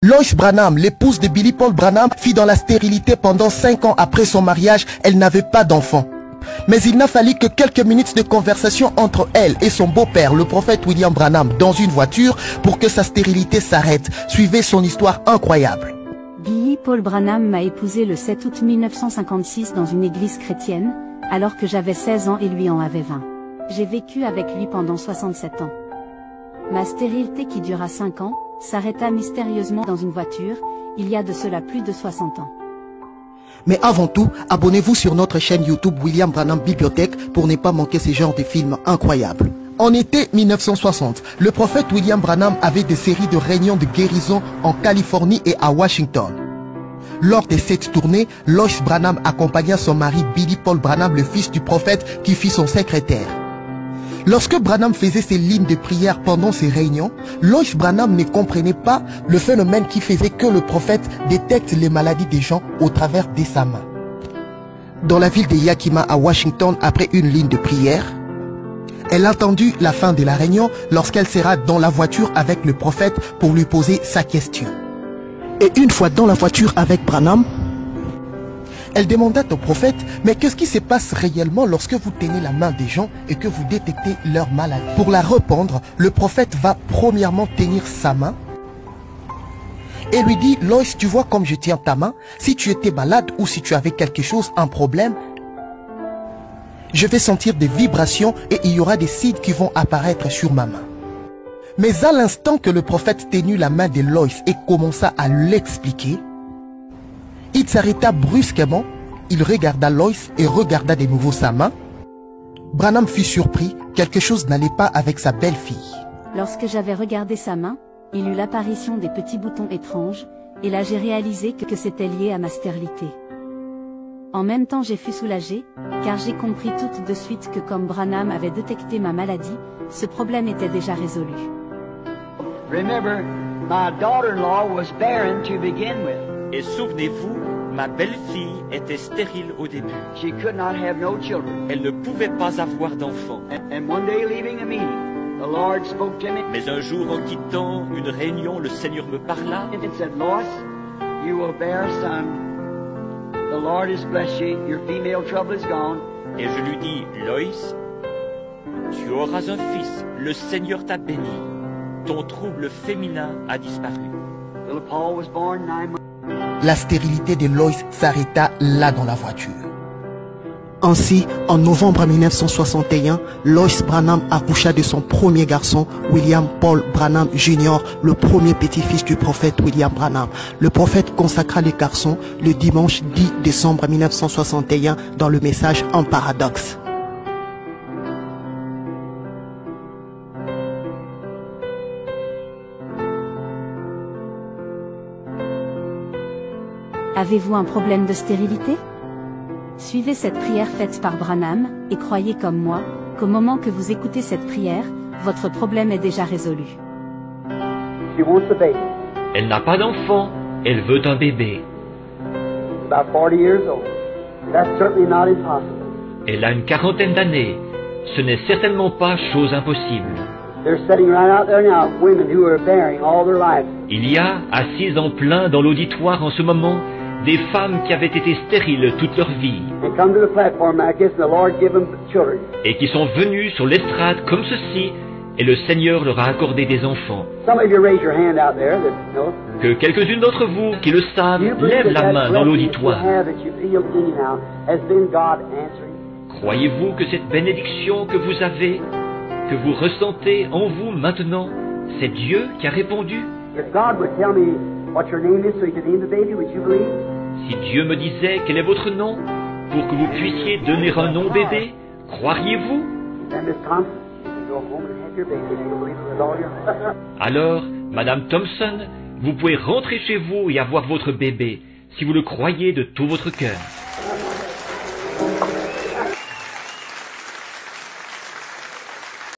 Lois Branham, l'épouse de Billy Paul Branham, fit dans la stérilité pendant 5 ans après son mariage. Elle n'avait pas d'enfant. Mais il n'a fallu que quelques minutes de conversation entre elle et son beau-père, le prophète William Branham, dans une voiture pour que sa stérilité s'arrête. Suivez son histoire incroyable. Billy Paul Branham m'a épousée le 7 août 1956 dans une église chrétienne, alors que j'avais 16 ans et lui en avait 20. J'ai vécu avec lui pendant 67 ans. Ma stérilité qui dura 5 ans, s'arrêta mystérieusement dans une voiture, il y a de cela plus de 60 ans. Mais avant tout, abonnez-vous sur notre chaîne YouTube William Branham Bibliothèque pour ne pas manquer ce genre de films incroyables. En été 1960, le prophète William Branham avait des séries de réunions de guérison en Californie et à Washington. Lors de cette tournée, Lois Branham accompagna son mari Billy Paul Branham, le fils du prophète, qui fut son secrétaire. Lorsque Branham faisait ses lignes de prière pendant ces réunions, Lois Branham ne comprenait pas le phénomène qui faisait que le prophète détecte les maladies des gens au travers de sa main. Dans la ville de Yakima à Washington, après une ligne de prière, elle attendit la fin de la réunion lorsqu'elle sera dans la voiture avec le prophète pour lui poser sa question. Et une fois dans la voiture avec Branham, elle demanda au prophète, mais qu'est-ce qui se passe réellement lorsque vous tenez la main des gens et que vous détectez leur maladie? Pour la répondre, le prophète va premièrement tenir sa main et lui dit, Lois, tu vois comme je tiens ta main, si tu étais malade ou si tu avais quelque chose, un problème, je vais sentir des vibrations et il y aura des signes qui vont apparaître sur ma main. Mais à l'instant que le prophète teignit la main de Lois et commença à l'expliquer, il s'arrêta brusquement, il regarda Lois et regarda de nouveau sa main. Branham fut surpris, quelque chose n'allait pas avec sa belle-fille. Lorsque j'avais regardé sa main, il eut l'apparition des petits boutons étranges, et là j'ai réalisé que c'était lié à ma stérilité. En même temps j'ai fui soulagé, car j'ai compris tout de suite que comme Branham avait détecté ma maladie, ce problème était déjà résolu. Remember, my daughter-in-law was barren to begin with. Et souvenez-vous, ma belle-fille était stérile au début. She could not have no children. Elle ne pouvait pas avoir d'enfants. And one day leaving a meeting, the Lord spoke to me. Mais un jour, en quittant une réunion, le Seigneur me parla. And it said, Lois, you will bear a son. The Lord has blessed you. Your female trouble is gone. Et je lui dis, Lois, tu auras un fils. Le Seigneur t'a béni. Ton trouble féminin a disparu. Little Paul was born 9 months. La stérilité de Lois s'arrêta là dans la voiture. Ainsi, en novembre 1961, Lois Branham accoucha de son premier garçon, William Paul Branham Jr., le premier petit-fils du prophète William Branham. Le prophète consacra le garçon le dimanche 10 décembre 1961 dans le message Un paradoxe. Avez-vous un problème de stérilité? Suivez cette prière faite par Branham, et croyez comme moi, qu'au moment que vous écoutez cette prière, votre problème est déjà résolu. She wants a baby. Elle n'a pas d'enfant, elle veut un bébé. About 40 years old. That's certainly not impossible. Elle a une quarantaine d'années. Ce n'est certainement pas chose impossible. They're sitting right out there now, women who are bearing all their life. Il y a, assises en plein dans l'auditoire en ce moment, des femmes qui avaient été stériles toute leur vie And come to the platform like this, and the Lord give them children. et qui sont venues sur l'estrade comme ceci et le Seigneur leur a accordé des enfants. Some of you raise your hand out there that know. Que quelques-unes d'entre vous qui le savent You believe lèvent that la main dans blessing you l'auditoire. have that you feel anyhow has been God answering. Croyez-vous que cette bénédiction que vous avez, que vous ressentez en vous maintenant, c'est Dieu qui a répondu? If God would tell me what your name is so you could name the baby, would you believe? Si Dieu me disait quel est votre nom, pour que vous puissiez donner un nom bébé, croiriez-vous? Then Miss Thompson, you can go home and have your baby and you'll believe it with all your Alors, Madame Thompson, vous pouvez rentrer chez vous et avoir votre bébé, si vous le croyez de tout votre cœur.